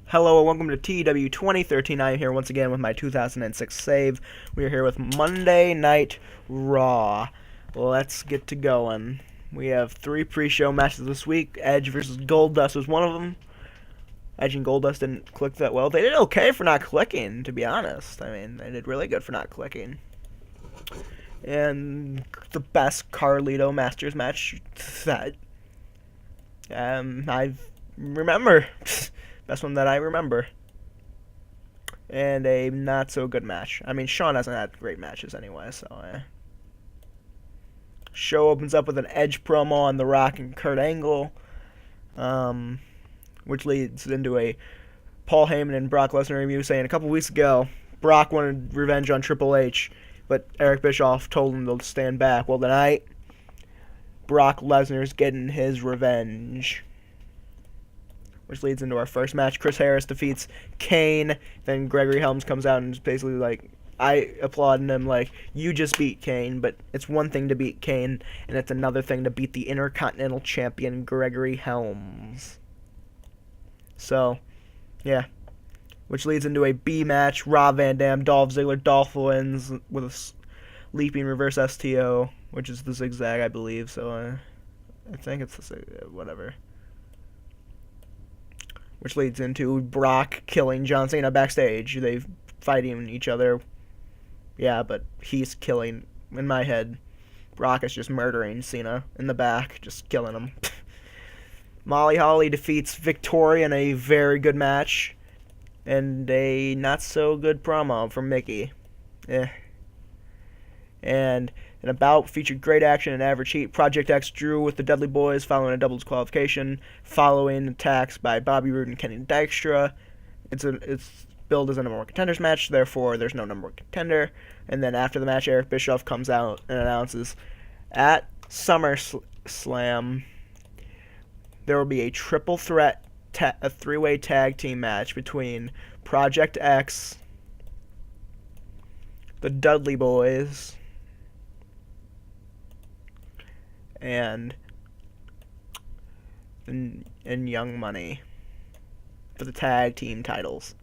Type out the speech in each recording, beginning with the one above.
Hello and welcome to TEW 2013. I am here once again with my 2006 save. We are here with Monday Night Raw. Let's get to going. We have 3 pre-show matches this week. Edge versus Goldust was one of them. Edge and Goldust didn't click that well. They did okay for not clicking, to be honest. I mean, they did really good for not clicking. And the best Carlito Masters match that I remember. Best one that I remember. And a not so good match. I mean, Shawn hasn't had great matches anyway, so Show opens up with an Edge promo on The Rock and Kurt Angle, which leads into a Paul Heyman and Brock Lesnar review saying a couple weeks ago Brock wanted revenge on Triple H, but Eric Bischoff told him to stand back. Well, tonight Brock Lesnar's getting his revenge, which leads into our first match. Chris Harris defeats Kane. Then Gregory Helms comes out and is basically like, I applaud him, like, you just beat Kane, but it's one thing to beat Kane, and it's another thing to beat the Intercontinental Champion Gregory Helms. So, yeah. Which leads into a B match. Rob Van Dam, Dolph Ziggler. Dolph wins with a leaping reverse STO, which is the zigzag, I believe. So, I think it's the whatever. Which leads into Brock killing John Cena backstage. They fighting each other. Yeah, but he's killing, in my head, Brock is just murdering Cena in the back, just killing him. Molly Holly defeats Victoria in a very good match. And a not-so-good promo from Mickey. And an bout featured great action and average heat. Project X drew with the Dudley Boys following a double disqualification, following attacks by Bobby Roode and Kenny Dykstra. It's billed as a number one contenders match, therefore there's no number one contender. And then after the match, Eric Bischoff comes out and announces at SummerSlam there will be a triple threat, a 3-way tag team match between Project X, the Dudley Boys, and Young Money for the tag team titles.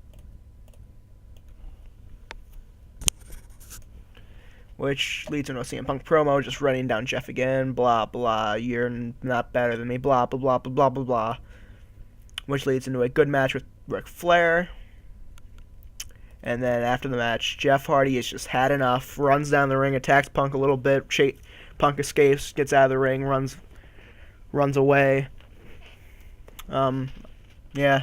Which leads into a CM Punk promo, just running down Jeff again, blah blah, you're not better than me, blah blah blah blah blah blah blah. Which leads into a good match with Ric Flair. And then after the match, Jeff Hardy has just had enough, runs down the ring, attacks Punk a little bit, Punk escapes, gets out of the ring, runs away. Yeah.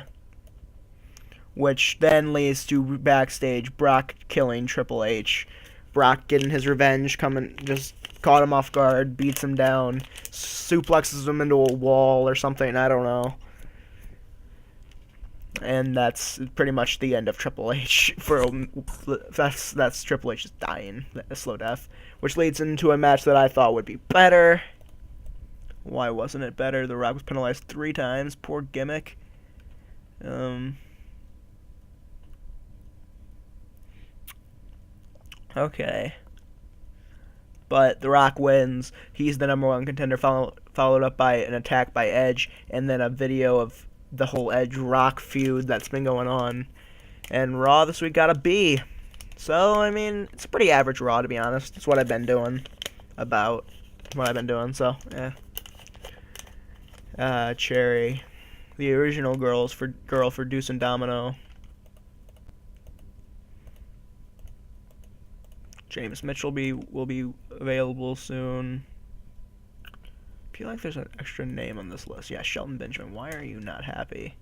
Which then leads to backstage Brock killing Triple H. Brock getting his revenge, just caught him off guard, beats him down, suplexes him into a wall or something, I don't know. And that's pretty much the end of Triple H. That's Triple H just dying, a slow death, which leads into a match that I thought would be better. Why wasn't it better? The Rock was penalized 3 times. Poor gimmick. Okay. But The Rock wins. He's the number one contender, followed up by an attack by Edge, and then a video of the whole Edge-Rock feud that's been going on. And Raw this week got a B. So, I mean, it's a pretty average Raw, to be honest. It's what I've been doing. So, yeah. Cherry. The original girl for Deuce and Domino. James Mitchell will be available soon. I feel like there's an extra name on this list. Yeah, Shelton Benjamin. Why are you not happy?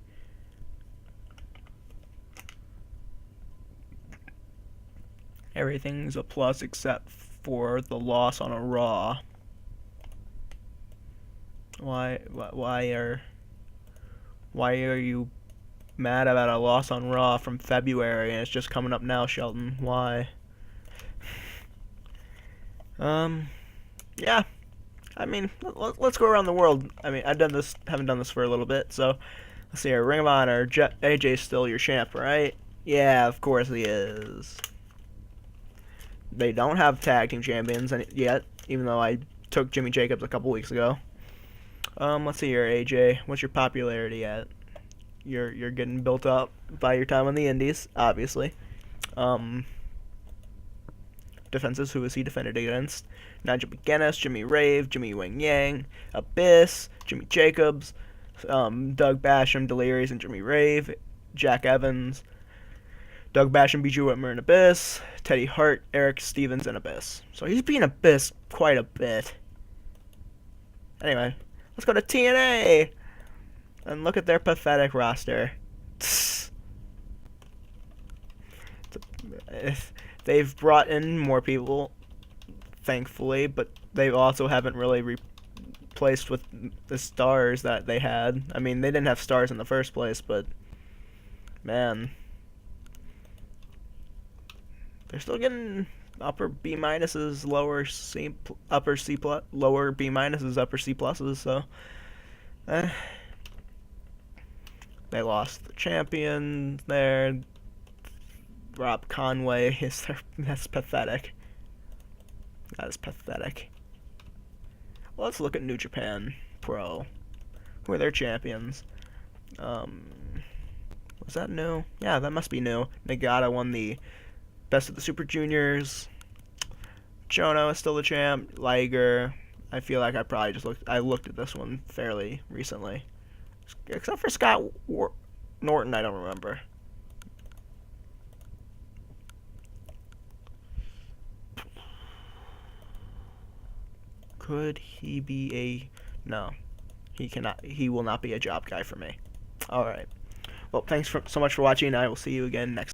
Everything's a plus except for the loss on a Raw. Why are you mad about a loss on Raw from February and it's just coming up now, Shelton? Why? Yeah. I mean, let's go around the world. I mean, haven't done this for a little bit, so let's see here. Ring of Honor, AJ's still your champ, right? Yeah, of course he is. They don't have tag team champions yet, even though I took Jimmy Jacobs a couple weeks ago. Let's see here, AJ. What's your popularity at? you're getting built up by your time on the Indies, obviously. Um, Defenses, who has he defended against? Nigel McGuinness, Jimmy Rave, Jimmy Wang Yang, Abyss, Jimmy Jacobs, Doug Basham, Delirious, and Jimmy Rave, Jack Evans, Doug Basham, B.J. Whitmer, and Abyss, Teddy Hart, Eric Stevens, and Abyss. So he's beaten Abyss quite a bit. Anyway, let's go to TNA and look at their pathetic roster. They've brought in more people, thankfully, but they also haven't really replaced with the stars that they had. I mean, they didn't have stars in the first place, but man, they're still getting upper B minuses, lower C, upper C plus, lower B minuses, upper C pluses. So, they lost the champion there. Rob Conway is there. That's pathetic. That is pathetic. Well, let's look at New Japan Pro. Who are their champions? Was that new? Yeah, that must be new. Nagata won the Best of the Super Juniors. Chono is still the champ. Liger. I feel like I probably just looked at this one fairly recently. Except for Scott Norton, I don't remember. Could he be a... No. He cannot. He will not be a job guy for me. Alright. Well, thanks so much for watching. I will see you again next